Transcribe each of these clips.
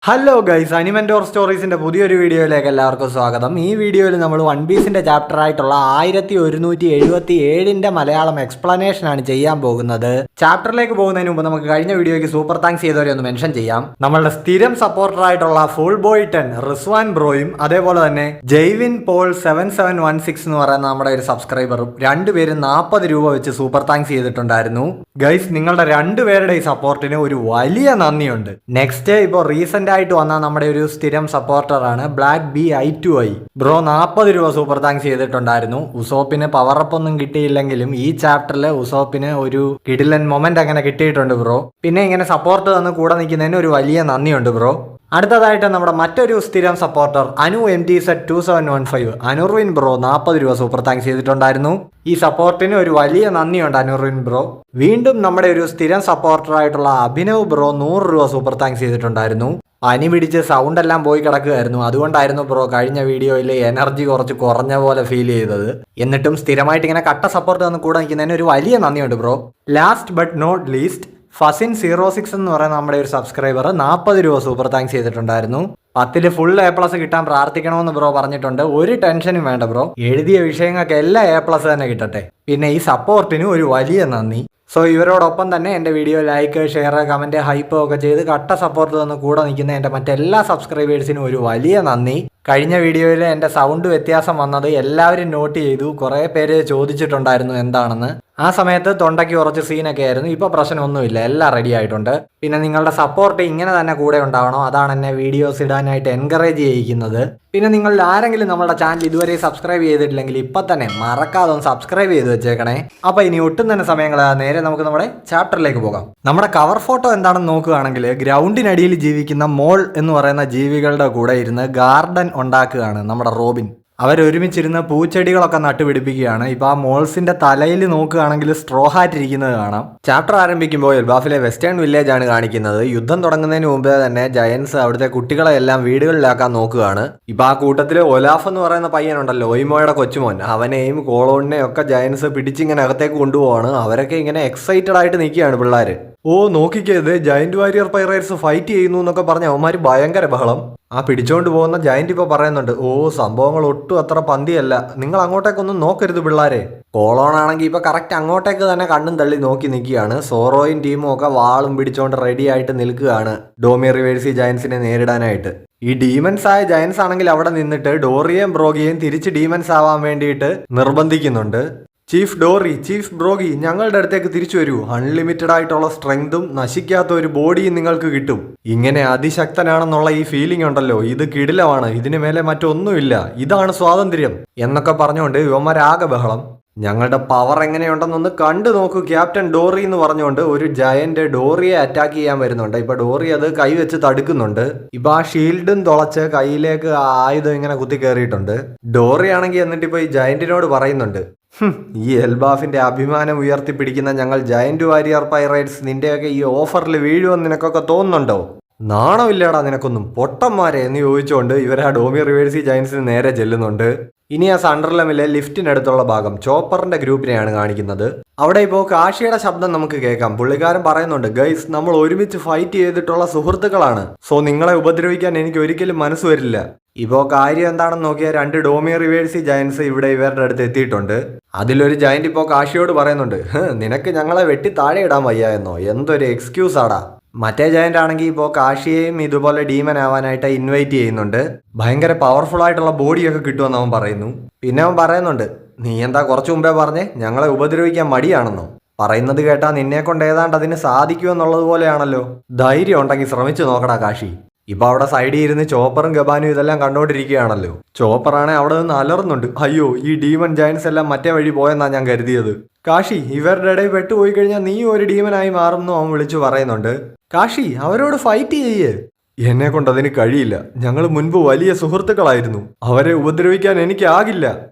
Hello guys, അനിമെന്റോർ സ്റ്റോറീസിന്റെ പുതിയൊരു വീഡിയോയിലേക്ക് എല്ലാവർക്കും സ്വാഗതം. ഈ വീഡിയോയിൽ നമ്മൾ വൺ പീസിന്റെ ചാപ്റ്റർ ആയിട്ടുള്ള 1177ന്റെ മലയാളം എക്സ്പ്ലനേഷൻ ആണ് ചെയ്യാൻ പോകുന്നത്. ചാപ്റ്ററിലേക്ക് പോകുന്നതിന് മുമ്പ് നമുക്ക് കഴിഞ്ഞ വീഡിയോയ്ക്ക് സൂപ്പർ താങ്ക്സ് ചെയ്തവരെ ഒന്ന് മെൻഷൻ ചെയ്യാം. നമ്മളുടെ സ്ഥിരം സപ്പോർട്ടർ ആയിട്ടുള്ള ഫുൾ ബോയ് 10 റിസ്വാൻ ബ്രോയും അതേപോലെ തന്നെ ജെയ്വിൻ പോൾ 7716 എന്ന് പറയുന്ന നമ്മുടെ ഒരു സബ്സ്ക്രൈബറും രണ്ടുപേരും 40 രൂപ വെച്ച് സൂപ്പർ താങ്ക്സ് ചെയ്തിട്ടുണ്ടായിരുന്നു. ഗൈസ്, നിങ്ങളുടെ രണ്ടുപേരുടെ ഈ സപ്പോർട്ടിന് ഒരു വലിയ നന്ദിയുണ്ട്. നെക്സ്റ്റ് ഇപ്പോൾ റീസെന്റ് ആയിട്ട് വന്ന നമ്മുടെ ഒരു സ്ഥിരം സപ്പോർട്ടറാണ് ബ്ലാക്ക് ബി I2I ബ്രോ. 40 രൂപ സൂപ്പർ താങ്ക്സ് ചെയ്തിട്ടുണ്ടായിരുന്നു. ഉസോപ്പിന് പവറപ്പ് ഒന്നും കിട്ടിയില്ലെങ്കിലും ഈ ചാപ്റ്ററിൽ ഉസോപ്പിന് ഒരു കിടിലൻ മൊമെന്റ് അങ്ങനെ കിട്ടിയിട്ടുണ്ട് ബ്രോ. പിന്നെ ഇങ്ങനെ സപ്പോർട്ട് തന്ന് കൂടെ നിൽക്കുന്നതിന് ഒരു വലിയ നന്ദിയുണ്ട് ബ്രോ. അടുത്തതായിട്ട് നമ്മുടെ മറ്റൊരു സ്ഥിരം സപ്പോർട്ടർ അനു MTZ2715 അനുർവിൻ ബ്രോ 40 രൂപ സൂപ്പർ താങ്ക്സ് ചെയ്തിട്ടുണ്ടായിരുന്നു. ഈ സപ്പോർട്ടിന് ഒരു വലിയ നന്ദിയുണ്ട് അനുർവിൻ ബ്രോ. വീണ്ടും നമ്മുടെ ഒരു സ്ഥിരം സപ്പോർട്ടർ ആയിട്ടുള്ള അഭിനവ് ബ്രോ 100 രൂപ സൂപ്പർ താങ്ക്സ് ചെയ്തിട്ടുണ്ടായിരുന്നു. പനി പിടിച്ച് സൗണ്ട് എല്ലാം പോയി കിടക്കുകയായിരുന്നു. അതുകൊണ്ടായിരുന്നു ബ്രോ കഴിഞ്ഞ വീഡിയോയിൽ എനർജി കുറച്ച് കുറഞ്ഞ പോലെ ഫീൽ ചെയ്തത്. എന്നിട്ടും സ്ഥിരമായിട്ട് ഇങ്ങനെ കട്ട സപ്പോർട്ട് തന്ന് കൂടെ നിൽക്കുന്നതിന് ഒരു വലിയ നന്ദിയുണ്ട് bro. Last but not least ഫസിൻ 06 എന്ന് പറയുന്ന നമ്മുടെ ഒരു സബ്സ്ക്രൈബർ 40 രൂപ സൂപ്പർ താങ്ക്സ് ചെയ്തിട്ടുണ്ടായിരുന്നു. 10 ഫുൾ A+ കിട്ടാൻ പ്രാർത്ഥിക്കണമെന്ന് ബ്രോ പറഞ്ഞിട്ടുണ്ട്. ഒരു ടെൻഷനും വേണ്ട ബ്രോ, എഴുതിയ വിഷയങ്ങൾക്ക് എല്ലാ A+ തന്നെ കിട്ടട്ടെ. പിന്നെ ഈ സപ്പോർട്ടിന് ഒരു വലിയ നന്ദി. സോ ഇവരോടൊപ്പം തന്നെ എൻ്റെ video like, share, comment, hype ഒക്കെ ചെയ്ത് കട്ട സപ്പോർട്ട് തന്ന് കൂടെ നിൽക്കുന്ന എൻ്റെ മറ്റെല്ലാ സബ്സ്ക്രൈബേഴ്സിനും ഒരു വലിയ നന്ദി. കഴിഞ്ഞ വീഡിയോയിൽ എൻ്റെ സൗണ്ട് വ്യത്യാസം വന്നത് എല്ലാവരും നോട്ട് ചെയ്തു. കുറേ പേര് ചോദിച്ചിട്ടുണ്ടായിരുന്നു എന്താണെന്ന്. ആ സമയത്ത് തൊണ്ടയ്ക്ക് കുറച്ച് സീനൊക്കെ ആയിരുന്നു. ഇപ്പോൾ പ്രശ്നമൊന്നുമില്ല, എല്ലാം റെഡി ആയിട്ടുണ്ട്. പിന്നെ നിങ്ങളുടെ സപ്പോർട്ട് ഇങ്ങനെ തന്നെ കൂടെ ഉണ്ടാവണം. അതാണ് എന്നെ വീഡിയോസ് ഇടാനായിട്ട് എൻകറേജ് ചെയ്യിക്കുന്നത്. പിന്നെ നിങ്ങൾ ആരെങ്കിലും നമ്മുടെ ചാനൽ ഇതുവരെ സബ്സ്ക്രൈബ് ചെയ്തിട്ടില്ലെങ്കിൽ ഇപ്പം തന്നെ മറക്കാതെ ഒന്ന് സബ്സ്ക്രൈബ് ചെയ്ത് വെച്ചേക്കണേ. അപ്പോൾ ഇനി ഒട്ടും തന്നെ സമയങ്ങൾ നേരെ നമുക്ക് നമ്മുടെ ചാപ്റ്ററിലേക്ക് പോകാം. നമ്മുടെ കവർ ഫോട്ടോ എന്താണെന്ന് നോക്കുകയാണെങ്കിൽ ഗ്രൗണ്ടിനടിയിൽ ജീവിക്കുന്ന മോൾ എന്ന് പറയുന്ന ജീവികളുടെ കൂടെ ഇരുന്ന് ഗാർഡൻ ഉണ്ടാക്കുകയാണ് നമ്മുടെ റോബിൻ. അവരൊരുമിച്ചിരുന്ന് പൂച്ചെടികളൊക്കെ നട്ടുപിടിപ്പിക്കുകയാണ്. ഇപ്പൊ ആ മോൾസിന്റെ തലയിൽ നോക്കുകയാണെങ്കിൽ സ്ട്രോ ഹാറ്റ് ഇരിക്കുന്നത് കാണാം. ചാപ്റ്റർ ആരംഭിക്കുമ്പോൾ എൽബാഫിലെ വെസ്റ്റേൺ വില്ലേജ് ആണ് കാണിക്കുന്നത്. യുദ്ധം തുടങ്ങുന്നതിന് മുമ്പേ തന്നെ ജയൻസ് അവിടുത്തെ കുട്ടികളെ എല്ലാം വീടുകളിലാക്കാൻ നോക്കുകയാണ്. ഇപ്പൊ ആ കൂട്ടത്തിൽ ഒലാഫ് എന്ന് പറയുന്ന പയ്യനുണ്ടല്ലോ, ഒയ്മോയുടെ കൊച്ചുമോൻ, അവനെയും കോളോണിനെയും ഒക്കെ ജയൻസ് പിടിച്ചിങ്ങനെ അകത്തേക്ക് കൊണ്ടുപോവാണ്. അവരൊക്കെ ഇങ്ങനെ എക്സൈറ്റഡ് ആയിട്ട് നിൽക്കുകയാണ് പിള്ളേര്. ഓ നോക്കിക്കത്, ജയന്റ് വാരിയർ പൈറേറ്റ്സ് ഫൈറ്റ് ചെയ്യുന്നു എന്നൊക്കെ പറഞ്ഞ അവന്മാര് ഭയങ്കര ബഹളം. ആ പിടിച്ചോണ്ട് പോകുന്ന ജയന്റ് ഇപ്പൊ പറയുന്നുണ്ട്, ഓ സംഭവങ്ങൾ ഒട്ടും അത്ര പന്തിയല്ല, നിങ്ങൾ അങ്ങോട്ടേക്കൊന്നും നോക്കരുത് പിള്ളേരെ. കോളോൺ ആണെങ്കിൽ ഇപ്പൊ കറക്റ്റ് അങ്ങോട്ടേക്ക് തന്നെ കണ്ണും തള്ളി നോക്കി നിൽക്കുകയാണ്. സോറോയും ടീമും ഒക്കെ വാളും പിടിച്ചോണ്ട് റെഡി ആയിട്ട് നിൽക്കുകയാണ് ഡോമി റിവേഴ്സി ജയൻസിനെ നേരിടാനായിട്ട്. ഈ ഡീമൻസ് ആയ ജയൻസ് ആണെങ്കിൽ അവിടെ നിന്നിട്ട് ഡോറിയെയും ബ്രോഗിയെയും തിരിച്ച് ഡീമൻസ് ആവാൻ വേണ്ടിയിട്ട് നിർബന്ധിക്കുന്നുണ്ട്. ചീഫ് ഡോറി, ചീഫ് ബ്രോഗി, ഞങ്ങളുടെ അടുത്തേക്ക് തിരിച്ചു വരൂ. അൺലിമിറ്റഡ് ആയിട്ടുള്ള സ്ട്രെങ്തും നശിക്കാത്ത ഒരു ബോഡിയും നിങ്ങൾക്ക് കിട്ടും. ഇങ്ങനെ അതിശക്തനാണെന്നുള്ള ഈ ഫീലിംഗ് ഉണ്ടല്ലോ, ഇത് കിടിലമാണ്. ഇതിന് മേലെ മറ്റൊന്നുമില്ല. ഇതാണ് സ്വാതന്ത്ര്യം എന്നൊക്കെ പറഞ്ഞുകൊണ്ട് യുവന്മാരാകെ ബഹളം. ഞങ്ങളുടെ പവർ എങ്ങനെയുണ്ടെന്നൊന്ന് കണ്ടു നോക്കൂ ക്യാപ്റ്റൻ ഡോറി എന്ന് പറഞ്ഞുകൊണ്ട് ഒരു ജയന്റ് ഡോറിയെ അറ്റാക്ക് ചെയ്യാൻ വരുന്നുണ്ട്. ഇപ്പൊ ഡോറി അത് കൈവച്ച് തടുക്കുന്നുണ്ട്. ഇപ്പൊ ആ ഷീൽഡും തുളച്ച് കയ്യിലേക്ക് ആയുധം ഇങ്ങനെ കുത്തി കയറിയിട്ടുണ്ട്. ഡോറി ആണെങ്കിൽ എന്നിട്ട് ഇപ്പൊ ഈ ജയന്റിനോട് പറയുന്നുണ്ട്, ഈ എൽബാഫിന്റെ അഭിമാനം ഉയർത്തിപ്പിടിക്കുന്ന ഞങ്ങൾ ജയന്റ് വാരിയർ പൈറേറ്റ്സ് നിന്റെയൊക്കെ ഈ ഓഫറിൽ വീഴുമെന്ന് നിനക്കൊക്കെ തോന്നുന്നുണ്ടോ? നാണമില്ലടാ നിനക്കൊന്നും പൊട്ടന്മാരെ എന്ന് ചോദിച്ചുകൊണ്ട് ഇവർ ആ ഡോമി റിവേഴ്സി ജയൻസിന് നേരെ ചെല്ലുന്നുണ്ട്. ഇനി ആ സണ്ടർലമിലെ ലിഫ്റ്റിനടുത്തുള്ള ഭാഗം ചോപ്പറിന്റെ ഗ്രൂപ്പിനെയാണ് കാണിക്കുന്നത്. അവിടെ ഇപ്പോൾ കാഷിയുടെ ശബ്ദം നമുക്ക് കേൾക്കാം. പുള്ളിക്കാരൻ പറയുന്നുണ്ട്, ഗൈസ് നമ്മൾ ഒരുമിച്ച് ഫൈറ്റ് ചെയ്തിട്ടുള്ള സുഹൃത്തുക്കളാണ്. സോ നിങ്ങളെ ഉപദ്രവിക്കാൻ എനിക്ക് ഒരിക്കലും മനസ്സ് വരില്ല. ഇപ്പോ കാര്യം എന്താണെന്ന് നോക്കിയാൽ 2 ഡോമി റിവേഴ്സി ജയൻസ് ഇവിടെ ഇവരുടെ അടുത്ത് എത്തിയിട്ടുണ്ട്. അതിലൊരു ജയന്റ് ഇപ്പോൾ കാഷിയോട് പറയുന്നുണ്ട്, നിനക്ക് ഞങ്ങളെ വെട്ടി താഴെ ഇടാൻ വയ്യ എന്നോ? എന്തൊരു എക്സ്ക്യൂസ് ആടാ. മറ്റേ ജയന്റ് ആണെങ്കിൽ ഇപ്പോൾ കാഷിയെയും ഇതുപോലെ ഡീമൻ ആവാനായിട്ട് ഇൻവൈറ്റ് ചെയ്യുന്നുണ്ട്. ഭയങ്കര പവർഫുൾ ആയിട്ടുള്ള ബോഡിയൊക്കെ കിട്ടുമെന്ന് അവൻ പറയുന്നു. പിന്നെ അവൻ പറയുന്നുണ്ട്, നീ എന്താ കുറച്ചു മുമ്പേ പറഞ്ഞേ ഞങ്ങളെ ഉപദ്രവിക്കാൻ മടിയാണെന്നോ? പറയുന്നത് കേട്ടാ നിന്നെ കൊണ്ട് ഏതാണ്ട് അതിന് സാധിക്കുമെന്നുള്ളത് പോലെയാണല്ലോ. ധൈര്യം ഉണ്ടെങ്കിൽ ശ്രമിച്ചു നോക്കടാ കാഷി. ഇപ്പൊ അവിടെ സൈഡിൽ ഇരുന്ന് ചോപ്പറും ഗബാനും ഇതെല്ലാം കണ്ടോണ്ടിരിക്കുകയാണല്ലോ. ചോപ്പറാണെ അവിടെ നിന്ന് അലറുന്നുണ്ട്, അയ്യോ ഈ ഡീമൺ ജയൻസ് എല്ലാം മറ്റേ വഴി പോയെന്നാ ഞാൻ കരുതിയത്. കാഷി, ഇവരുടെ ഇടയിൽ പെട്ടുപോയി കഴിഞ്ഞാൽ നീ ഒരു ഡീമനായി മാറുമെന്നും അവൻ വിളിച്ചു പറയുന്നുണ്ട്. കാഷി, അവരോട് ഫൈറ്റ് ചെയ്യേ. എന്നെ കൊണ്ട് അതിന് കഴിയില്ല. ഞങ്ങൾ മുൻപ് വലിയ സുഹൃത്തുക്കളായിരുന്നു. അവരെ ഉപദ്രവിക്കാൻ എനിക്കാകില്ല.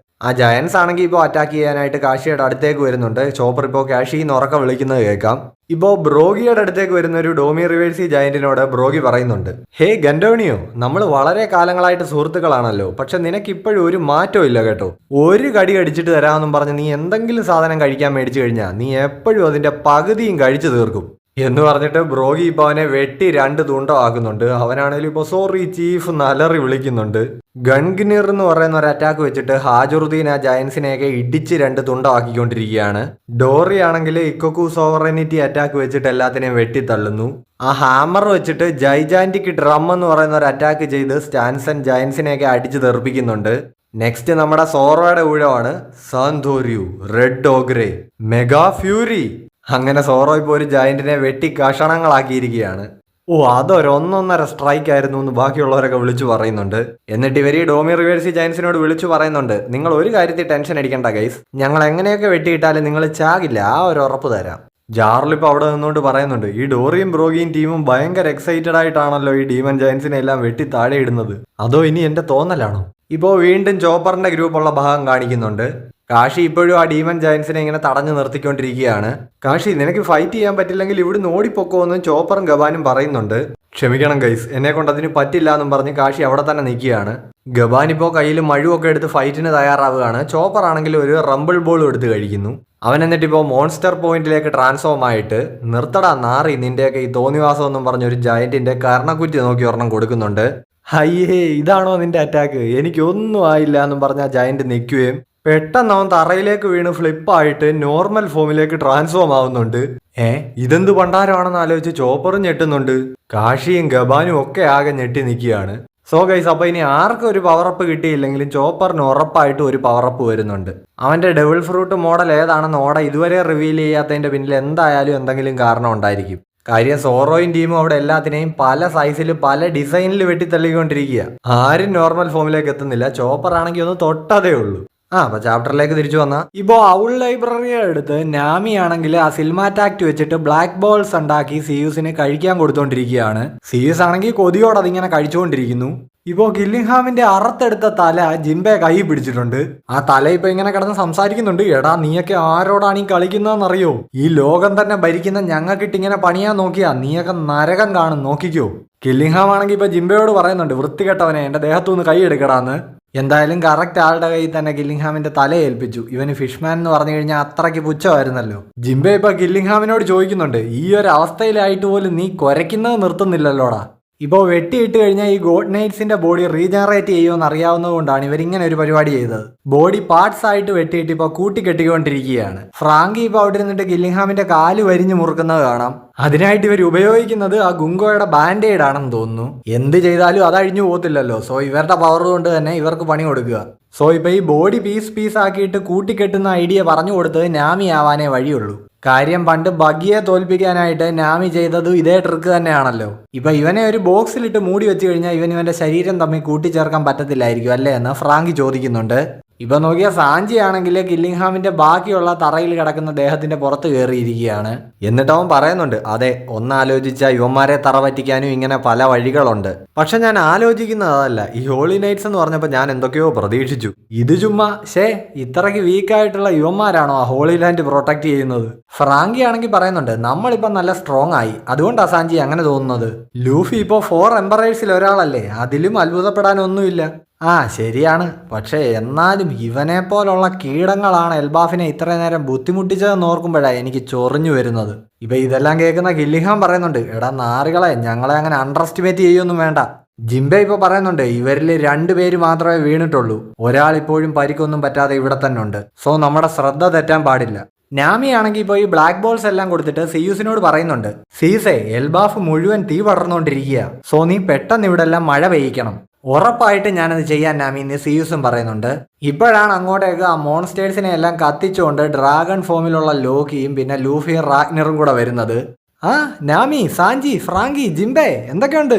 ആ ജയൻസ് ആണെങ്കിൽ ഇപ്പോൾ അറ്റാക്ക് ചെയ്യാനായിട്ട് കാഷിയുടെ അടുത്തേക്ക് വരുന്നുണ്ട്. ചോപ്പർ ഇപ്പോൾ കാഷിന്ന് ഉറക്കം വിളിക്കുന്നത് കേൾക്കാം. ഇപ്പോൾ ബ്രോഗിയുടെ അടുത്തേക്ക് വരുന്ന ഒരു ഡോമി റിവേഴ്സി ജയന്റിനോട് ബ്രോഗി പറയുന്നുണ്ട്, ഹേ ഗൻഡോണിയോ, നമ്മൾ വളരെ കാലങ്ങളായിട്ട് സുഹൃത്തുക്കളാണല്ലോ, പക്ഷെ നിനക്ക് ഇപ്പോഴും ഒരു മാറ്റവും ഇല്ല കേട്ടോ. ഒരു കടി കടിച്ചിട്ട് തരാമെന്നും പറഞ്ഞ് നീ എന്തെങ്കിലും സാധനം കഴിക്കാൻ മേടിച്ചു കഴിഞ്ഞാൽ നീ എപ്പോഴും അതിന്റെ പകുതിയും കഴിച്ചു തീർക്കും. എന്ന് പറഞ്ഞിട്ട് ബ്രോഗി ഇപ്പൊ അവനെ വെട്ടി 2 തുണ്ടമാക്കുന്നുണ്ട്. അവനാണെങ്കിലും ഇപ്പൊ സോറി ചീഫ് നലറി വിളിക്കുന്നുണ്ട്. ഗൺഗിനിയർ എന്ന് പറയുന്ന ഒരു അറ്റാക്ക് വെച്ചിട്ട് ഹാജുറുദ്ദീൻ ആ ജയൻസിനെയൊക്കെ ഇടിച്ച് 2 തുണ്ടമാക്കിക്കൊണ്ടിരിക്കുകയാണ്. ഡോറി ആണെങ്കിൽ ഇക്കൊക്കു സോവറനിറ്റി അറ്റാക്ക് വെച്ചിട്ട് എല്ലാത്തിനെയും വെട്ടിത്തള്ളുന്നു. ആ ഹാമർ വെച്ചിട്ട് ജൈജാന്റിക് ഡ്രം എന്ന് പറയുന്ന ഒരു അറ്റാക്ക് ചെയ്ത് സ്റ്റാൻസൺ ജയൻസിനെയൊക്കെ അടിച്ച് തെറിപ്പിക്കുന്നുണ്ട്. നെക്സ്റ്റ് നമ്മുടെ സോറോയുടെ ഊഴമാണ്. സാന്തോര്യു, റെഡ് ഓഗ്രേ, മെഗാ ഫ്യൂരി. അങ്ങനെ സോറോ ഇപ്പോൾ ഒരു ജയന്റിനെ വെട്ടി കഷണങ്ങളാക്കിയിരിക്കുകയാണ്. ഓ, അതൊരൊന്നൊന്നര സ്ട്രൈക്ക് ആയിരുന്നു എന്ന് ബാക്കിയുള്ളവരൊക്കെ വിളിച്ചു പറയുന്നുണ്ട്. എന്നിട്ട് ഇവർ ഈ ഡോമി റിവേഴ്സി ജയൻസിനോട് വിളിച്ചു പറയുന്നുണ്ട്, നിങ്ങൾ ഒരു കാര്യത്തിൽ ടെൻഷൻ അടിക്കണ്ട ഗൈസ്, ഞങ്ങൾ എങ്ങനെയൊക്കെ വെട്ടിയിട്ടാലും നിങ്ങൾ ചാകില്ല, ആ ഒരു ഉറപ്പ് തരാം. ജാർലിപ്പോൾ അവിടെ നിന്നുകൊണ്ട് പറയുന്നുണ്ട്, ഈ ഡോറിയും ബ്രോഗിയും ടീമും ഭയങ്കര എക്സൈറ്റഡ് ആയിട്ടാണല്ലോ ഈ ഡീമൻ ജയൻസിനെ എല്ലാം വെട്ടി താഴെ ഇടുന്നത്. അതോ ഇനി എന്റെ തോന്നലാണോ? ഇപ്പോൾ വീണ്ടും ചോപ്പറിന്റെ ഗ്രൂപ്പുള്ള ഭാഗം കാണിക്കുന്നുണ്ട്. കാശി ഇപ്പോഴും ആ ഡീമൻ ജയൻസിനെ ഇങ്ങനെ തടഞ്ഞു നിർത്തിക്കൊണ്ടിരിക്കുകയാണ്. കാശി, നിനക്ക് ഫൈറ്റ് ചെയ്യാൻ പറ്റില്ലെങ്കിൽ ഇവിടുന്ന് ഓടിപ്പൊക്കോന്ന് ചോപ്പറും ഗബാനും പറയുന്നുണ്ട്. ക്ഷമിക്കണം ഗൈസ്, എന്നെ കൊണ്ട് അതിന് പറ്റില്ല എന്നും പറഞ്ഞ് കാശി അവിടെ തന്നെ നിൽക്കുകയാണ്. ഗബാൻ ഇപ്പോൾ കയ്യിൽ മഴുവൊക്കെ എടുത്ത് ഫൈറ്റിന് തയ്യാറാവുകയാണ്. ചോപ്പർ ആണെങ്കിൽ ഒരു റംബിൾ ബോളും എടുത്ത് കഴിക്കുന്നു. അവൻ എന്നിട്ടിപ്പോൾ മോൺസ്റ്റർ പോയിന്റിലേക്ക് ട്രാൻസ്ഫോം ആയിട്ട്, നിർത്തടാ നാറി നിന്റെയൊക്കെ ഈ തോന്നിവാസം എന്നും പറഞ്ഞ ഒരു ജയന്റിന്റെ കർണക്കുറ്റി നോക്കി ഒരെണ്ണം കൊടുക്കുന്നുണ്ട്. അയ്യേ, ഇതാണോ നിന്റെ അറ്റാക്ക്, എനിക്കൊന്നും ആയില്ല എന്നും പറഞ്ഞ ആ ജയന്റ് നിൽക്കുകയും പെട്ടെന്ന് അവൻ തറയിലേക്ക് വീണ് ഫ്ലിപ്പായിട്ട് നോർമൽ ഫോമിലേക്ക് ട്രാൻസ്ഫോം ആവുന്നുണ്ട്. ഇതെന്ത് പണ്ടാരമാണെന്ന് ആലോചിച്ച് ചോപ്പറും ഞെട്ടുന്നുണ്ട്. കാശിയും ഗബാനും ഒക്കെ ആകെ ഞെട്ടി നിൽക്കുകയാണ്. സോ ഗൈസ്, അപ്പൊ ഇനി ആർക്കും ഒരു പവറപ്പ് കിട്ടിയില്ലെങ്കിലും ചോപ്പറിന് ഉറപ്പായിട്ട് ഒരു പവറപ്പ് വരുന്നുണ്ട്. അവന്റെ ഡെവിൾ ഫ്രൂട്ട് മോഡൽ ഏതാണെന്ന് ഓട ഇതുവരെ റിവീൽ ചെയ്യാത്തതിന്റെ പിന്നിൽ എന്തായാലും എന്തെങ്കിലും കാരണം ഉണ്ടായിരിക്കും. കാര്യം സോറോയും ടീമും അവിടെ എല്ലാത്തിനെയും പല സൈസിൽ പല ഡിസൈനിൽ വെട്ടിത്തള്ളിക്കൊണ്ടിരിക്കുക. ആരും നോർമൽ ഫോമിലേക്ക് എത്തുന്നില്ല. ചോപ്പർ ആണെങ്കിൽ ഒന്ന് തൊട്ടതേ ഉള്ളൂ. അപ്പൊ ചാപ്റ്ററിലേക്ക് തിരിച്ചു വന്ന ഇപ്പോ ഔൾ ലൈബ്രറിയെ എടുത്ത് നാമി ആണെങ്കിൽ ആ സിൽമാറ്റാക്ട് വെച്ചിട്ട് ബ്ലാക്ക് ബോൾസ് ഉണ്ടാക്കി സിയൂസിന് കഴിക്കാൻ കൊടുത്തോണ്ടിരിക്കുകയാണ്. സിയൂസ് ആണെങ്കിൽ കൊതിയോടെ അതിങ്ങനെ കഴിച്ചുകൊണ്ടിരിക്കുന്നു. ഇപ്പോ ഗില്ലിംഗ്ഹാമിന്റെ അറുത്തെടുത്ത തല ജിംബെ കൈ പിടിച്ചിട്ടുണ്ട്. ആ തല ഇപ്പൊ ഇങ്ങനെ കിടന്ന് സംസാരിക്കുന്നുണ്ട്. എടാ, നീയൊക്കെ ആരോടാണ് ഈ കളിക്കുന്നതെന്നറിയോ? ഈ ലോകം തന്നെ ഭരിക്കുന്ന ഞങ്ങൾക്കിട്ട് ഇങ്ങനെ പണിയാൻ നോക്കിയാ നീയൊക്കെ നരകം കാണും, നോക്കിക്കോ. ഗില്ലിംഗ്ഹാം ആണെങ്കിൽ ഇപ്പൊ ജിംബയോട് പറയുന്നുണ്ട്, വൃത്തികെട്ടവനെ എന്റെ ദേഹത്തുനിന്ന് കൈ എടുക്കടാന്ന്. എന്തായാലും കറക്റ്റ് ആളുടെ കയ്യിൽ തന്നെ ഗില്ലിംഗ്ഹാമിന്റെ തല ഏൽപ്പിച്ചു. ഇവന് ഫിഷ്മാൻ എന്ന് പറഞ്ഞു കഴിഞ്ഞാൽ അത്രയ്ക്ക് പുച്ഛമായിരുന്നല്ലോ. ജിംബെ ഇപ്പൊ ഗില്ലിംഗ്ഹാമിനോട് ചോദിക്കുന്നുണ്ട്, ഈ ഒരു അവസ്ഥയിലായിട്ട് പോലും നീ കുരയ്ക്കുന്നത് നിർത്തുന്നില്ലല്ലോടാ. ഇപ്പോൾ വെട്ടിയിട്ട് കഴിഞ്ഞാൽ ഈ ഗോഡ് നൈറ്റ്സിന്റെ ബോഡി റീജനറേറ്റ് ചെയ്യുമെന്ന് അറിയാവുന്നത് കൊണ്ടാണ് ഇവരിങ്ങനെ ഒരു പരിപാടി ചെയ്തത്. ബോഡി പാർട്സ് ആയിട്ട് വെട്ടിയിട്ട് ഇപ്പോൾ കൂട്ടിക്കെട്ടിക്കൊണ്ടിരിക്കുകയാണ്. ഫ്രാങ്കി ഇപ്പോൾ അവിടെ ഇരുന്നിട്ട് ഗില്ലിംഗ്ഹാമിന്റെ കാല് വരിഞ്ഞു മുറുക്കുന്നത് കാണാം. അതിനായിട്ട് ഇവർ ഉപയോഗിക്കുന്നത് ആ ഗുങ്കോയുടെ ബാൻഡേഡ് ആണെന്ന് തോന്നുന്നു. എന്ത് ചെയ്താലും അത് അഴിഞ്ഞു പോകത്തില്ലല്ലോ. സോ ഇവരുടെ പവർ കൊണ്ട് തന്നെ ഇവർക്ക് പണി കൊടുക്കുക. സോ ഇപ്പൊ ഈ ബോഡി പീസ് ആക്കിയിട്ട് കൂട്ടിക്കെട്ടുന്ന ഐഡിയ പറഞ്ഞു കൊടുത്തത് നാമി ആവാനേ വഴിയുള്ളൂ. കാര്യം പണ്ട് ബഗ്ഗിയെ തോൽപ്പിക്കാനായിട്ട് നാമി ചെയ്തതും ഇതേ ട്രിക്ക് തന്നെയാണല്ലോ. ഇപ്പൊ ഇവനെ ഒരു ബോക്സിലിട്ട് മൂടി വെച്ച് കഴിഞ്ഞാൽ ഇവന്റെ ശരീരം തമ്മിൽ കൂട്ടിച്ചേർക്കാൻ പറ്റത്തില്ലായിരിക്കും അല്ലേ എന്ന് ഫ്രാങ്കി ചോദിക്കുന്നുണ്ട്. ഇപ്പൊ നോക്കിയ സാഞ്ചി ആണെങ്കിൽ ഗില്ലിംഗ്ഹാമിന്റെ ബാക്കിയുള്ള തറയിൽ കിടക്കുന്ന ദേഹത്തിന്റെ പുറത്ത് കയറിയിരിക്കുകയാണ്. എന്നിട്ട് അവൻ പറയുന്നുണ്ട്, അതെ, ഒന്നാലോചിച്ച യുവന്മാരെ തറ പറ്റിക്കാനും ഇങ്ങനെ പല വഴികളുണ്ട്. പക്ഷെ ഞാൻ ആലോചിക്കുന്നത് അതല്ല. ഈ ഹോളി നൈറ്റ്സ് എന്ന് പറഞ്ഞപ്പോൾ ഞാൻ എന്തൊക്കെയോ പ്രതീക്ഷിച്ചു. ഇത് ചുമ്മാ ഇത്രയ്ക്ക് വീക്കായിട്ടുള്ള യുവന്മാരാണോ ആ ഹോളി ലാൻഡ് പ്രൊട്ടക്ട് ചെയ്യുന്നത്? ഫ്രാങ്കി ആണെങ്കിൽ പറയുന്നുണ്ട്, നമ്മളിപ്പം നല്ല സ്ട്രോങ് ആയി, അതുകൊണ്ടാ സാഞ്ചി അങ്ങനെ തോന്നുന്നത്. ലൂഫി ഇപ്പോ 4 എംപറേഴ്സിൽ ഒരാളല്ലേ, അതിലും അത്ഭുതപ്പെടാനൊന്നുമില്ല. ശരിയാണ്. പക്ഷേ എന്നാലും ഇവനെ പോലുള്ള കീടങ്ങളാണ് എൽബാഫിനെ ഇത്രയും നേരം ബുദ്ധിമുട്ടിച്ചതെന്ന് ഓർക്കുമ്പോഴാണ് എനിക്ക് ചൊറിഞ്ഞു വരുന്നത്. ഇപ്പൊ ഇതെല്ലാം കേൾക്കുന്ന ഗില്ലിംഗ്ഹാം പറയുന്നുണ്ട്, എടാ നാറികളെ, ഞങ്ങളെ അങ്ങനെ അണ്ടർ എസ്റ്റിമേറ്റ് ചെയ്യൊന്നും വേണ്ട. ജിംബെ ഇപ്പൊ പറയുന്നുണ്ട്, ഇവരിൽ 2 പേര് മാത്രമേ വീണിട്ടുള്ളൂ, ഒരാൾ ഇപ്പോഴും പരിക്കൊന്നും പറ്റാതെ ഇവിടെ തന്നെ ഉണ്ട്. സോ നമ്മുടെ ശ്രദ്ധ തെറ്റാൻ പാടില്ല. നാമി ആണെങ്കിൽ ഇപ്പോൾ ഈ ബ്ലാക്ക് ബോൾസ് എല്ലാം കൊടുത്തിട്ട് സിയൂസിനോട് പറയുന്നുണ്ട്, സീസേ, എൽബാഫ് മുഴുവൻ തീ പടർന്നുകൊണ്ടിരിക്കുക. സോ നീ പെട്ടെന്ന് ഇവിടെ എല്ലാം മഴ പെയ്യിക്കണം. ഉറപ്പായിട്ട് ഞാനത് ചെയ്യാൻ നാമി എന്ന് സിയൂസും പറയുന്നുണ്ട്. ഇപ്പോഴാണ് അങ്ങോട്ടേക്ക് ആ മോൺസ്റ്റേഴ്സിനെ എല്ലാം കത്തിച്ചുകൊണ്ട് ഡ്രാഗൺ ഫോമിലുള്ള ലോക്കിയും പിന്നെ ലൂഫിയും റാഗ്നറും കൂടെ വരുന്നത്. നാമി, സാഞ്ചി, ഫ്രാങ്കി, ജിംബെ എന്തൊക്കെയുണ്ട്?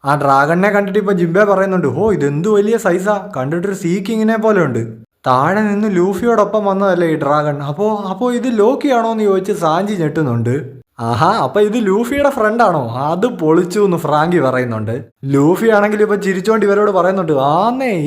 ആ ഡ്രാഗണിനെ കണ്ടിട്ട് ഇപ്പൊ ജിംബെ പറയുന്നുണ്ട്, ഇതെന്തു വലിയ സൈസാ, കണ്ടിട്ടൊരു സീ കിങ്ങിനെ പോലെ ഉണ്ട്. താഴെ നിന്ന് ലൂഫിയോടൊപ്പം വന്നതല്ലേ ഈ ഡ്രാഗൺ. അപ്പോ ഇത് ലോക്കിയാണോ എന്ന് ചോദിച്ച് സാഞ്ചി ഞെട്ടുന്നുണ്ട്. അപ്പൊ ഇത് ലൂഫിയുടെ ഫ്രണ്ടാണോ? അത് പൊളിച്ചു എന്ന് ഫ്രാങ്കി പറയുന്നുണ്ട്. ലൂഫി ആണെങ്കിൽ ഇപ്പൊ ചിരിച്ചോണ്ട് ഇവരോട് പറയുന്നുണ്ട്,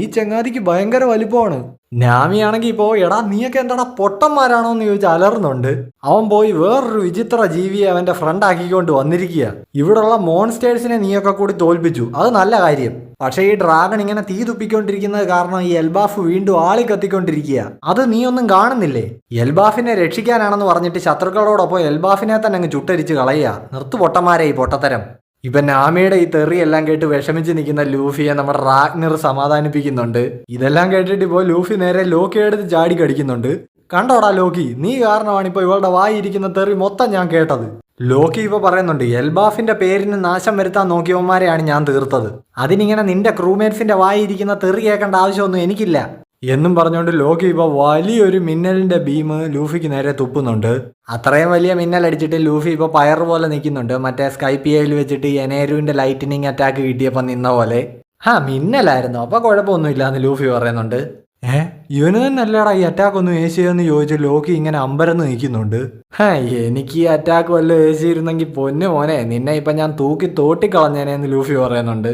ഈ ചങ്ങാതിക്ക് ഭയങ്കര വലിപ്പമാണ്. നാമിയാണെങ്കിൽ ഇപ്പോ എടാ നീയൊക്കെ എന്താടാ പൊട്ടന്മാരാണോ എന്ന് ചോദിച്ച് അലറുന്നുണ്ട്. അവൻ പോയി വേറൊരു വിചിത്ര ജീവിയെ അവന്റെ ഫ്രണ്ട് ആക്കിക്കൊണ്ട് വന്നിരിക്കുക. ഇവിടുള്ള മോൺസ്റ്റേഴ്സിനെ നീയൊക്കെ കൂടി തോൽപ്പിച്ചു, അത് നല്ല കാര്യം. പക്ഷേ ഈ ഡ്രാഗൺ ഇങ്ങനെ തീ തുപ്പിക്കൊണ്ടിരിക്കുന്നത് കാരണം ഈ എൽബാഫ് വീണ്ടും ആളി കത്തിക്കൊണ്ടിരിക്കുക. അത് നീ ഒന്നും കാണുന്നില്ലേ? എൽബാഫിനെ രക്ഷിക്കാനാണെന്ന് പറഞ്ഞിട്ട് ശത്രുക്കളോടൊപ്പം എൽബാഫിനെ തന്നെ അങ്ങ് ചുട്ടരിച്ച് കളയുക. നിർത്തു പൊട്ടന്മാരെ ഈ പൊട്ടത്തരം. ഇപ്പൊ നാമിയുടെ ഈ തെറിയെല്ലാം കേട്ട് വിഷമിച്ച് നിൽക്കുന്ന ലൂഫിയെ നമ്മുടെ റാഗ്നർ സമാധാനിപ്പിക്കുന്നുണ്ട്. ഇതെല്ലാം കേട്ടിട്ട് ഇപ്പോൾ ലൂഫി നേരെ ലോക്കിയെ എടുത്ത് ചാടി കടിക്കുന്നുണ്ട്. കണ്ടോടാ ലോക്കി, നീ കാരണമാണ് ഇപ്പൊ ഇവളുടെ വായിരിക്കുന്ന തെറി മൊത്തം ഞാൻ കേട്ടത്. ലോക്കി ഇപ്പൊ പറയുന്നുണ്ട്, എൽബാഫിന്റെ പേരിന് നാശം വരുത്താൻ നോക്കിയവന്മാരെയാണ് ഞാൻ തീർത്തത്. അതിനിങ്ങനെ നിന്റെ ക്രൂമേറ്റ്സിന്റെ വായിരിക്കുന്ന തെറി കേൾക്കേണ്ട ആവശ്യമൊന്നും എനിക്കില്ല എന്നും പറഞ്ഞുകൊണ്ട് ലോക്കി ഇപ്പോൾ വലിയൊരു മിന്നലിന്റെ ബീം ലൂഫിക്ക് നേരെ തുപ്പുന്നുണ്ട്. അത്രയും വലിയ മിന്നൽ അടിച്ചിട്ട് ലൂഫി ഇപ്പോൾ പയർ പോലെ നിൽക്കുന്നുണ്ട്. മറ്റേ സ്കൈപ്പിയയിൽ വെച്ചിട്ട് എനേരുവിന്റെ ലൈറ്റനിങ് അറ്റാക്ക് കിട്ടിയപ്പോൾ നിന്ന പോലെ. മിന്നലായിരുന്നു, അപ്പൊ കുഴപ്പമൊന്നുമില്ല എന്ന് ലൂഫി പറയുന്നുണ്ട്. ഇവന് തന്നെ അല്ലടാ ഈ അറ്റാക്ക് ഒന്നും ഏശിയെന്ന് ചോദിച്ചു ലോക്കി ഇങ്ങനെ അമ്പരന്ന് നിൽക്കുന്നുണ്ട്. എനിക്ക് ഈ അറ്റാക്ക് വല്ലതും ഏശിയിരുന്നെങ്കിൽ പൊന്നു മോനെ നിന്നെ ഇപ്പൊ ഞാൻ തൂക്കി തോട്ടിക്കളഞ്ഞേനെ എന്ന് ലൂഫി പറയുന്നുണ്ട്.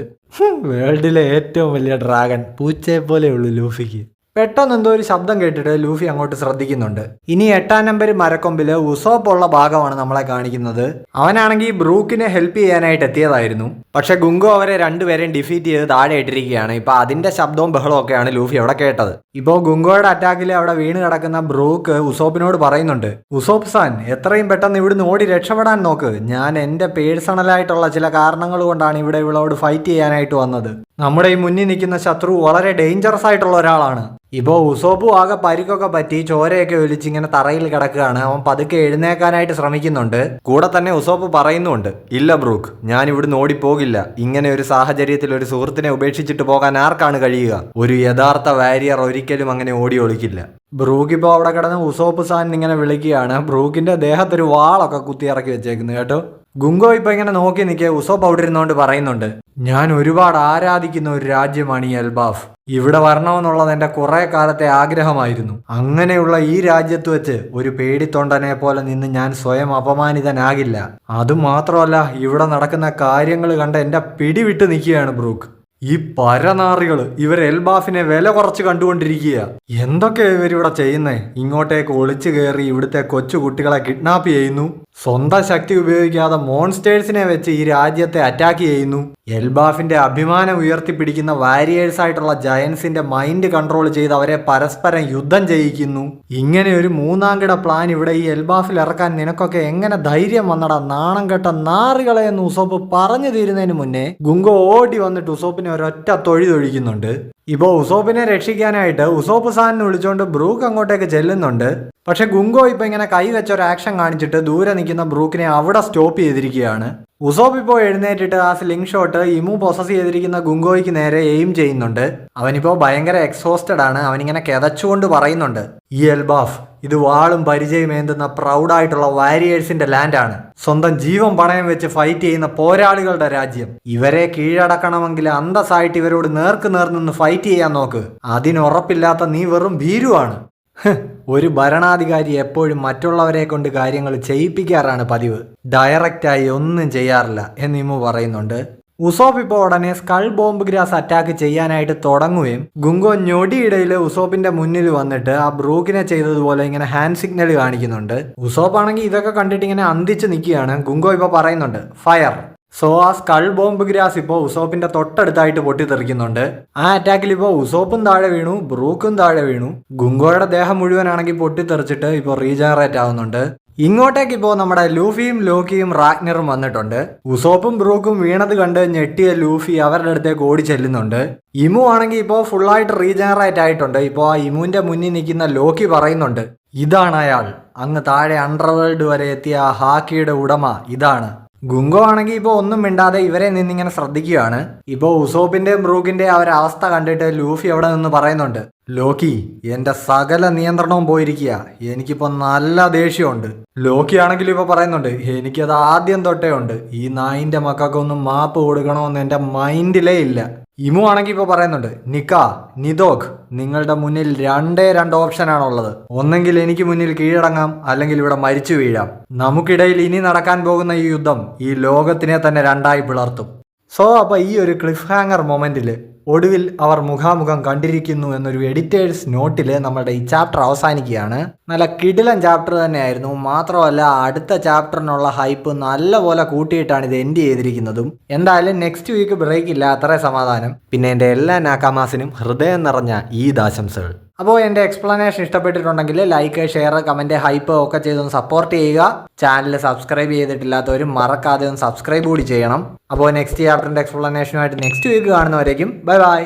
വേൾഡിലെ ഏറ്റവും വലിയ ഡ്രാഗൺ പൂച്ചയെ പോലെയുള്ളൂ ലൂഫിക്ക്. പെട്ടെന്ന് എന്തോ ഒരു ശബ്ദം കേട്ടിട്ട് ലൂഫി അങ്ങോട്ട് ശ്രദ്ധിക്കുന്നുണ്ട്. ഇനി 8-ാം നമ്പർ മരക്കൊമ്പില് ഉസോപ്പ് ഉള്ള ഭാഗമാണ് നമ്മളെ കാണിക്കുന്നത്. അവനാണെങ്കിൽ ബ്രൂക്കിനെ ഹെൽപ്പ് ചെയ്യാനായിട്ട് എത്തിയതായിരുന്നു. പക്ഷെ ഗുങ്കോ അവരെ രണ്ടുപേരെയും ഡിഫീറ്റ് ചെയ്ത് താഴെ ഇട്ടിരിക്കുകയാണ്. ഇപ്പൊ അതിന്റെ ശബ്ദവും ബഹളവും ഒക്കെയാണ് ലൂഫി അവിടെ കേട്ടത്. ഇപ്പോ ഗുങ്കോയുടെ അറ്റാക്കിൽ അവിടെ വീണ് കിടക്കുന്ന ബ്രൂക്ക് ഉസോപ്പിനോട് പറയുന്നുണ്ട്, ഉസോപ്പ് സാൻ എത്രയും പെട്ടെന്ന് ഇവിടുന്ന് ഓടി രക്ഷപ്പെടാൻ നോക്ക്. ഞാൻ എന്റെ പേഴ്സണലായിട്ടുള്ള ചില കാരണങ്ങൾ കൊണ്ടാണ് ഇവിടെ ഇവളോട് ഫൈറ്റ് ചെയ്യാനായിട്ട് വന്നത്. നമ്മുടെ ഈ മുന്നിൽ നിൽക്കുന്ന ശത്രു വളരെ ഡേഞ്ചറസ് ആയിട്ടുള്ള ഒരാളാണ്. ഇപ്പോ ഉസോപ്പും ആകെ പരിക്കൊക്കെ പറ്റി ചോരയൊക്കെ ഒലിച്ചിങ്ങനെ തറയിൽ കിടക്കുകയാണ്. അവൻ പതുക്കെ എഴുന്നേക്കാനായിട്ട് ശ്രമിക്കുന്നുണ്ട്. കൂടെ തന്നെ ഉസോപ്പ് പറയുന്നുണ്ട്, ഇല്ല ബ്രൂക്ക്, ഞാൻ ഇവിടുന്ന് ഓടിപ്പോകില്ല. ഇങ്ങനെ ഒരു സാഹചര്യത്തിൽ ഒരു സുഹൃത്തിനെ ഉപേക്ഷിച്ചിട്ട് പോകാൻ ആർക്കാണ് കഴിയുക? ഒരു യഥാർത്ഥ വാരിയർ ഒരിക്കലും അങ്ങനെ ഓടി ഒളിക്കില്ല. ബ്രൂക്ക് ഇപ്പോൾ അവിടെ കിടന്ന് ഉസോപ്പ് സാൻ ഇങ്ങനെ വിളിക്കുകയാണ്. ബ്രൂക്കിന്റെ ദേഹത്തൊരു വാളൊക്കെ കുത്തിയിറക്കി വെച്ചേക്കുന്നു കേട്ടോ. ഗുങ്കോ ഇപ്പൊ ഇങ്ങനെ നോക്കി നിൽക്കുക. ഉസോപ്പ് അവിടെ ഇരുന്നോണ്ട് പറയുന്നുണ്ട്, ഞാൻ ഒരുപാട് ആരാധിക്കുന്ന ഒരു രാജ്യമാണ് ഈ എൽബാഫ്. ഇവിടെ വരണമെന്നുള്ളത് എന്റെ കുറെ കാലത്തെ ആഗ്രഹമായിരുന്നു. അങ്ങനെയുള്ള ഈ രാജ്യത്ത് വെച്ച് ഒരു പേടിത്തൊണ്ടനെ പോലെ നിന്ന് ഞാൻ സ്വയം അപമാനിതനാകില്ല. അതുമാത്രമല്ല, ഇവിടെ നടക്കുന്ന കാര്യങ്ങൾ കണ്ട് എന്റെ പിടിവിട്ട് നിൽക്കുകയാണ് ബ്രൂക്ക്. ഈ പരനാറികള് ഇവർ എൽബാഫിനെ വില കുറച്ച് കണ്ടുകൊണ്ടിരിക്കുക. എന്തൊക്കെയാ ഇവരിവിടെ ചെയ്യുന്നേ? ഇങ്ങോട്ടേക്ക് ഒളിച്ചു കയറി ഇവിടുത്തെ കൊച്ചു കുട്ടികളെ കിഡ്നാപ്പ് ചെയ്യുന്നു. സ്വന്തം ശക്തി ഉപയോഗിക്കാതെ മോൺസ്റ്റേഴ്സിനെ വെച്ച് ഈ രാജ്യത്തെ അറ്റാക്ക് ചെയ്യുന്നു. എൽബാഫിന്റെ അഭിമാനം ഉയർത്തിപ്പിടിക്കുന്ന വാരിയേഴ്സ് ആയിട്ടുള്ള ജയൻസിന്റെ മൈൻഡ് കൺട്രോൾ ചെയ്ത് അവരെ പരസ്പരം യുദ്ധം ചെയ്യിക്കുന്നു. ഇങ്ങനെ ഒരു മൂന്നാംകിട പ്ലാൻ ഇവിടെ ഈ എൽബാഫിൽ ഇറക്കാൻ നിനക്കൊക്കെ എങ്ങനെ ധൈര്യം വന്നടാ നാണം കെട്ട നാറികളെ എന്ന് ഉസോപ്പ് പറഞ്ഞു തീരുന്നതിന് മുന്നേ ഗുങ്കോ ഓടി വന്നിട്ട് ഉസോപ്പിനെ ഒരൊറ്റ തൊഴിലൊഴിക്കുന്നുണ്ട്. ഇപ്പോ ഉസോപ്പിനെ രക്ഷിക്കാനായിട്ട് ഉസോപ്പ് സാനിനെ വിളിച്ചോണ്ട് ബ്രൂക്ക് അങ്ങോട്ടേക്ക് ചെല്ലുന്നുണ്ട്. പക്ഷെ ഗുങ്കോ ഇപ്പൊ ഇങ്ങനെ കൈ വെച്ച ഒരു ആക്ഷൻ കാണിച്ചിട്ട് ദൂരെ നിൽക്കുന്ന ബ്രൂക്കിനെ അവിടെ സ്റ്റോപ്പ് ചെയ്തിരിക്കുകയാണ്. ഉസോപ്പ് ഇപ്പോൾ എഴുന്നേറ്റിട്ട് ആ സ്ലിംഗ് ഷോട്ട് ഇമു പൊസസ് ചെയ്തിരിക്കുന്ന ഗുങ്കോയ്ക്ക് നേരെ എയിം ചെയ്യുന്നുണ്ട്. അവനിപ്പോ ഭയങ്കര എക്സോസ്റ്റഡ് ആണ്. അവനിങ്ങനെ കിതച്ചുകൊണ്ട് പറയുന്നുണ്ട്, ഈ എൽബാഫ് ഇത് വാളും പരിചയമേന്തുന്ന പ്രൗഡായിട്ടുള്ള വാരിയേഴ്സിന്റെ ലാൻഡാണ്. സ്വന്തം ജീവൻ പണയം വെച്ച് ഫൈറ്റ് ചെയ്യുന്ന പോരാളികളുടെ രാജ്യം. ഇവരെ കീഴടക്കണമെങ്കിൽ അന്തസ്സായിട്ട് ഇവരോട് നേർക്ക് നേർന്ന് ഫൈറ്റ് ചെയ്യാൻ നോക്ക്. അതിനുറപ്പില്ലാത്ത നീ വെറും ഭീരുവാണ്. ഒരു ഭരണാധികാരി എപ്പോഴും മറ്റുള്ളവരെ കൊണ്ട് കാര്യങ്ങൾ ചെയ്യിപ്പിക്കാറാണ് പതിവ്, ഡയറക്റ്റായി ഒന്നും ചെയ്യാറില്ല എന്ന് ഇമു പറയുന്നുണ്ട്. ഉസോപ്പ് ഇപ്പോൾ ഉടനെ സ്കൾ ബോംബ് ഗ്രാസ് അറ്റാക്ക് ചെയ്യാനായിട്ട് തുടങ്ങുകയും ഗുങ്കോ ഞൊടിയിടയിൽ ഉസോപ്പിന്റെ മുന്നിൽ വന്നിട്ട് ആ ബ്രൂക്കിനെ ചെയ്തതുപോലെ ഇങ്ങനെ ഹാൻഡ് സിഗ്നൽ കാണിക്കുന്നുണ്ട്. ഉസോപ്പ് ആണെങ്കിൽ ഇതൊക്കെ കണ്ടിട്ട് ഇങ്ങനെ അന്തിച്ച് നിൽക്കുകയാണ്. ഗുങ്കോ ഇപ്പോൾ പറയുന്നുണ്ട്, ഫയർ. സോ ആ സ്കൾ ബോംബ് ഗ്രാസ് ഇപ്പോൾ ഉസോപ്പിന്റെ തൊട്ടടുത്തായിട്ട് പൊട്ടിത്തെറിക്കുന്നുണ്ട്. ആ അറ്റാക്കിൽ ഇപ്പോൾ ഉസോപ്പും താഴെ വീണു, ബ്രൂക്കും താഴെ വീണു. ഗുങ്കോയുടെ ദേഹം മുഴുവനാണെങ്കിൽ പൊട്ടിത്തെറിച്ചിട്ട് ഇപ്പോൾ റീജനറേറ്റ് ആവുന്നുണ്ട്. ഇങ്ങോട്ടേക്ക് ഇപ്പോൾ നമ്മുടെ ലൂഫിയും ലോക്കിയും റാഗ്നറും വന്നിട്ടുണ്ട്. ഉസോപ്പും ബ്രൂക്കും വീണത് കണ്ട് ഞെട്ടിയ ലൂഫി അവരുടെ അടുത്തേക്ക് ഓടി ചെല്ലുന്നുണ്ട്. ഇമു ആണെങ്കിൽ ഇപ്പോൾ ഫുള്ളായിട്ട് റീജനറേറ്റ് ആയിട്ടുണ്ട്. ഇപ്പോൾ ആ ഇമുവിന്റെ മുന്നിൽ നിൽക്കുന്ന ലോക്കി പറയുന്നുണ്ട്, ഇതാണ് അയാൾ, അങ്ങ് താഴെ അണ്ടർവേൾഡ് വരെ എത്തിയ ആ ഹാക്കിയുടെ ഉടമ ഇതാണ്. ഗുങ്കോ ആണെങ്കിൽ ഇപ്പോൾ ഒന്നും മിണ്ടാതെ ഇവരെ നിന്നിങ്ങനെ ശ്രദ്ധിക്കുകയാണ്. ഇപ്പോൾ ഉസോപ്പിന്റെയും ബ്രൂക്കിന്റെയും അവരവസ്ഥ കണ്ടിട്ട് ലൂഫി അവിടെ നിന്ന് പറയുന്നുണ്ട്, ലോക്കി എന്റെ സകല നിയന്ത്രണവും പോയിരിക്കുക, എനിക്കിപ്പോൾ നല്ല ദേഷ്യമുണ്ട്. ലോക്കി ആണെങ്കിൽ ഇപ്പോൾ പറയുന്നുണ്ട്, എനിക്കത് ആദ്യം തൊട്ടേ ഉണ്ട്, ഈ നായിന്റെ മക്കൾക്കൊന്നും മാപ്പ് കൊടുക്കണമെന്ന് എന്റെ മൈൻഡിലേ ഇല്ല. ഇമു ആണെങ്കിൽ ഇപ്പോൾ പറയുന്നുണ്ട്, നിക്കാ നിതോക്, നിങ്ങളുടെ മുന്നിൽ രണ്ട് ഓപ്ഷനാണുള്ളത്. ഒന്നെങ്കിൽ എനിക്ക് മുന്നിൽ കീഴടങ്ങാം, അല്ലെങ്കിൽ ഇവിടെ മരിച്ചു വീഴാം. നമുക്കിടയിൽ ഇനി നടക്കാൻ പോകുന്ന ഈ യുദ്ധം ഈ ലോകത്തിനെ തന്നെ രണ്ടായി പിളർത്തും. സോ അപ്പോൾ ഈ ഒരു ക്ലിഫ് ഹാങ്ങർ മൊമെന്റിൽ ഒടുവിൽ അവർ മുഖാമുഖം കണ്ടിരിക്കുന്നു എന്നൊരു എഡിറ്റേഴ്സ് നോട്ടിൽ നമ്മുടെ ഈ ചാപ്റ്റർ അവസാനിക്കുകയാണ്. നല്ല കിടിലൻ ചാപ്റ്റർ തന്നെയായിരുന്നു. മാത്രമല്ല അടുത്ത ചാപ്റ്ററിനുള്ള ഹൈപ്പ് നല്ലപോലെ കൂട്ടിയിട്ടാണ് ഇത് എൻഡ് ചെയ്തിരിക്കുന്നതും. എന്തായാലും നെക്സ്റ്റ് വീക്ക് ബ്രേക്ക് ഇല്ല, അത്രേ സമാധാനം. പിന്നെ എൻ്റെ എല്ലാ നാക്കാമാസിനും ഹൃദയം നിറഞ്ഞ ഈദാശംസകൾ. അപ്പോൾ എൻ്റെ എക്സ്പ്ലനേഷൻ ഇഷ്ടപ്പെട്ടിട്ടുണ്ടെങ്കിൽ ലൈക്ക്, ഷെയർ, കമൻറ്റ്, ഹൈപ്പ് ഒക്കെ ചെയ്തൊന്ന് സപ്പോർട്ട് ചെയ്യുക. ചാനൽ സബ്സ്ക്രൈബ് ചെയ്തിട്ടില്ലാത്തവരും മറക്കാതെ ഒന്ന് സബ്സ്ക്രൈബ് കൂടി ചെയ്യണം. അപ്പോൾ നെക്സ്റ്റ് ചാപ്റ്ററിൻ്റെ എക്സ്പ്ലനേഷനുമായിട്ട് നെക്സ്റ്റ് വീക്ക് കാണുന്നവരേക്കും ബൈ ബൈ.